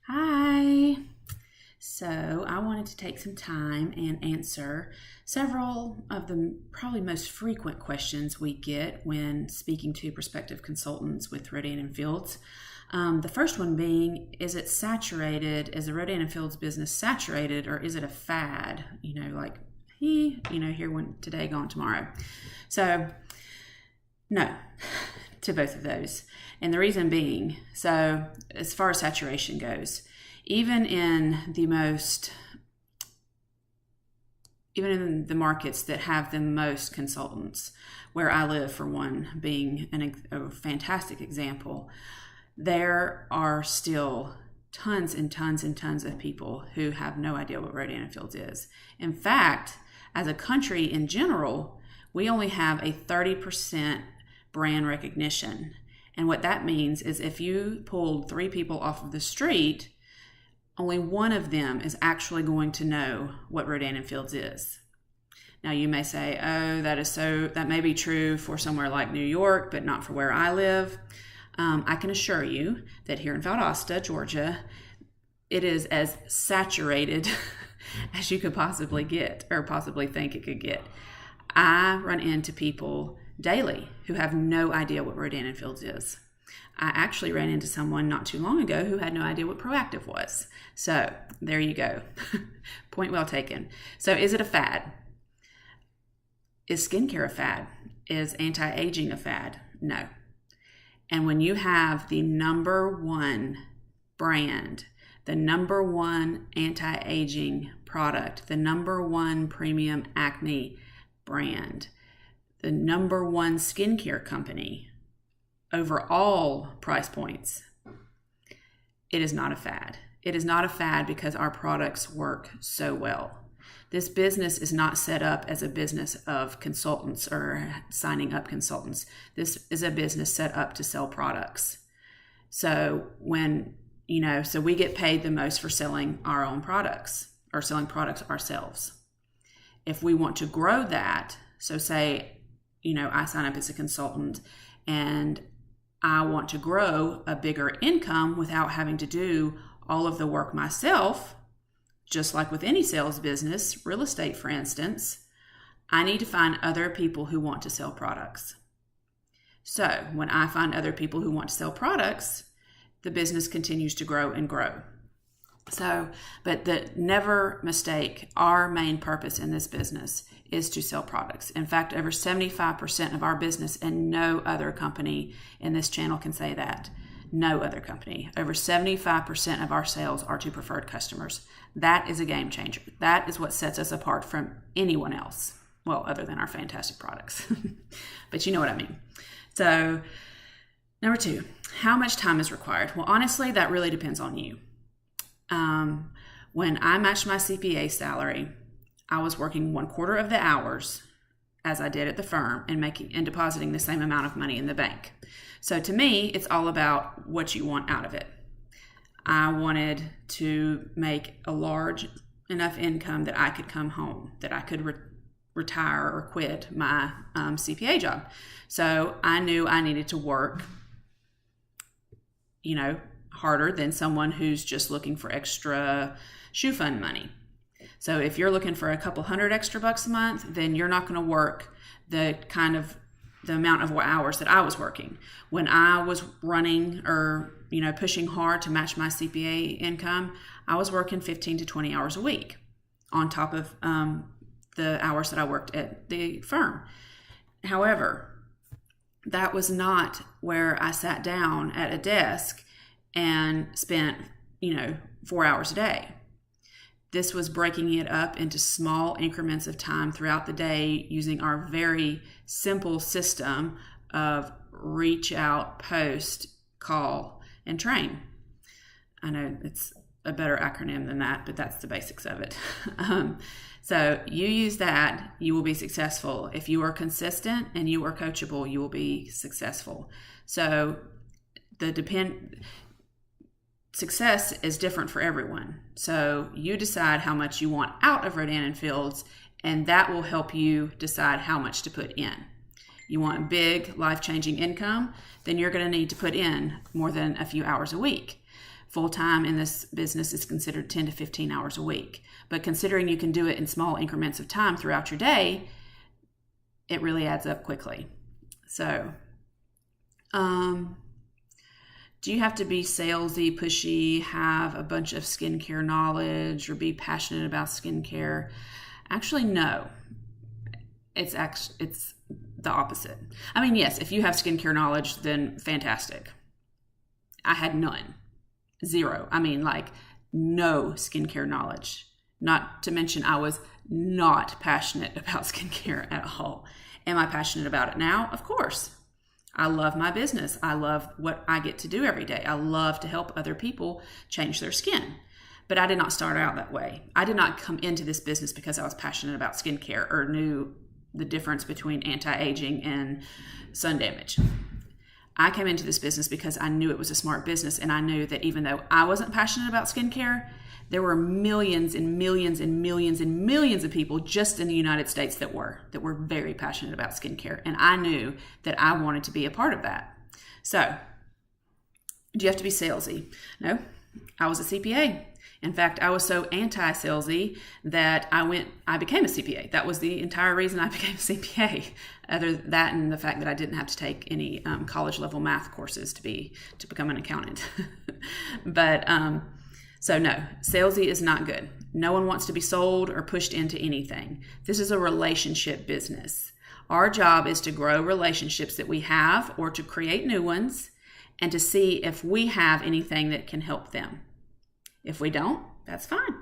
Hi. So I wanted to take some time and answer several of the probably most frequent questions we get when speaking to prospective consultants with Rodan Fields. The first one being, is it saturated? Is the Rodan Fields business saturated, or is it a fad? Here one today, gone tomorrow. So no, to both of those. And the reason being, so as far as saturation goes, even in the markets that have the most consultants, where I live for one being a fantastic example, there are still tons and tons and tons of people who have no idea what Rodan Fields is. In fact, as a country in general, we only have a 30% brand recognition. And what that means is if you pulled 3 people off of the street, only one of them is actually going to know what Rodan Fields is. Now you may say, oh, that may be true for somewhere like New York, but not for where I live. I can assure you that here in Valdosta, Georgia, it is as saturated as you could possibly get, or possibly think it could get. I run into people daily who have no idea what Rodan Fields is. I actually ran into someone not too long ago who had no idea what proactive was. So there you go. Point well taken. So is it a fad? Is skincare a fad? Is anti-aging a fad? No. And when you have the number one brand, the number one anti-aging product, the number one premium acne brand, the number one skincare company over all price points, it is not a fad. It is not a fad because our products work so well. This business is not set up as a business of consultants or signing up consultants. This is a business set up to sell products. So so we get paid the most for selling our own products or selling products ourselves. If we want to grow that, so say, I sign up as a consultant and I want to grow a bigger income without having to do all of the work myself, just like with any sales business, real estate, for instance, I need to find other people who want to sell products. So when I find other people who want to sell products, the business continues to grow and grow. So, but never mistake, our main purpose in this business is to sell products. In fact, over 75% of our business, and no other company in this channel can say that. No other company. Over 75% of our sales are to preferred customers. That is a game changer. That is what sets us apart from anyone else. Well, other than our fantastic products. But you know what I mean. So, number 2, how much time is required? Well, honestly, that really depends on you. When I matched my CPA salary, I was working 1/4 of the hours as I did at the firm and depositing the same amount of money in the bank. So to me, it's all about what you want out of it. I wanted to make a large enough income that I could come home, that I could retire or quit my CPA job. So I knew I needed to work, harder than someone who's just looking for extra shoe fund money. So if you're looking for a couple $100 extra a month, then you're not going to work the amount of hours that I was working. When I was running or, pushing hard to match my CPA income, I was working 15 to 20 hours a week on top of the hours that I worked at the firm. However, that was not where I sat down at a desk and spent, 4 hours a day. This was breaking it up into small increments of time throughout the day using our very simple system of reach out, post, call, and train. I know it's a better acronym than that, but that's the basics of it. So you use that, you will be successful. If you are consistent and you are coachable, you will be successful. So success is different for everyone. So you decide how much you want out of Rodan Fields, and that will help you decide how much to put in. You want big, life-changing income, then you're going to need to put in more than a few hours a week. Full-time in this business is considered 10 to 15 hours a week. But considering you can do it in small increments of time throughout your day, it really adds up quickly. So, do you have to be salesy, pushy, have a bunch of skincare knowledge, or be passionate about skincare? Actually, no. It's the opposite. I mean, yes, if you have skincare knowledge, then fantastic. I had none. Zero. I mean, like, no skincare knowledge. Not to mention, I was not passionate about skincare at all. Am I passionate about it now? Of course. I love my business. I love what I get to do every day. I love to help other people change their skin. But I did not start out that way. I did not come into this business because I was passionate about skincare or knew the difference between anti-aging and sun damage. I came into this business because I knew it was a smart business, and I knew that even though I wasn't passionate about skincare, there were millions and millions and millions and millions of people just in the United States that were very passionate about skincare. And I knew that I wanted to be a part of that. So, do you have to be salesy? No, I was a CPA. In fact, I was so anti-salesy that I became a CPA. That was the entire reason I became a CPA. Other than that, and the fact that I didn't have to take any college level math courses to become an accountant. But so no, salesy is not good. No one wants to be sold or pushed into anything. This is a relationship business. Our job is to grow relationships that we have or to create new ones and to see if we have anything that can help them. If we don't, that's fine.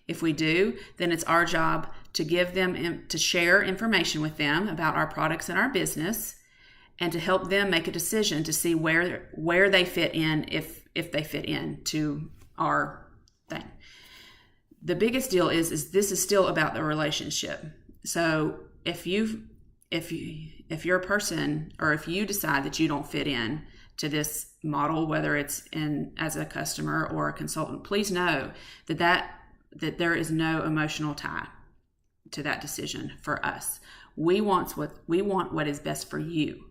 If we do, then it's our job to give them, to share information with them about our products and our business, and to help them make a decision to see where they fit in, if they fit in to our thing. The biggest deal is this is still about the relationship. So if you're a person, or if you decide that you don't fit in to this model, whether it's in as a customer or a consultant, please know that there is no emotional tie to that decision for us. We want what is best for you,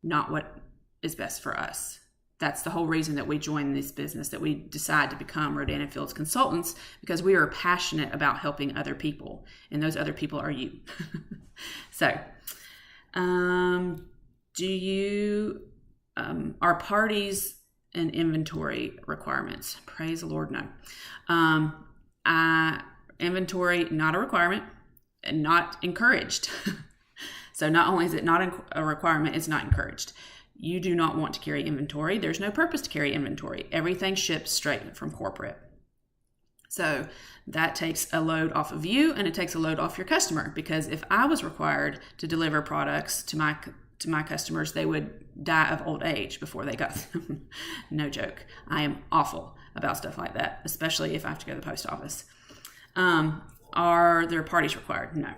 not what is best for us. That's the whole reason that we joined this business, that we decide to become Rodan Fields consultants, because we are passionate about helping other people, and those other people are you. So, are parties and inventory requirements? Praise the Lord, no. Inventory, not a requirement, and not encouraged. So not only is it not a requirement, it's not encouraged. You do not want to carry inventory. There's no purpose to carry inventory. Everything ships straight from corporate. So that takes a load off of you, and it takes a load off your customer, because if I was required to deliver products to my customers, they would die of old age before they got them. No joke. I am awful about stuff like that, especially if I have to go to the post office. Are there parties required? No.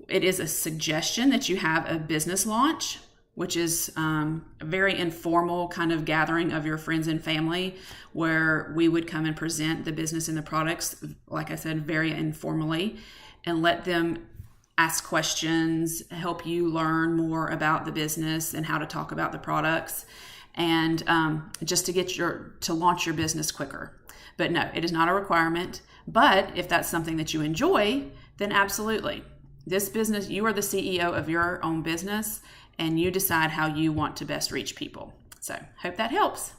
It is a suggestion that you have a business launch, which is a very informal kind of gathering of your friends and family, where we would come and present the business and the products, like I said, very informally, and let them ask questions, help you learn more about the business and how to talk about the products, and just to launch your business quicker. But no, it is not a requirement. But if that's something that you enjoy, then absolutely. This business, you are the CEO of your own business, and you decide how you want to best reach people. So, hope that helps.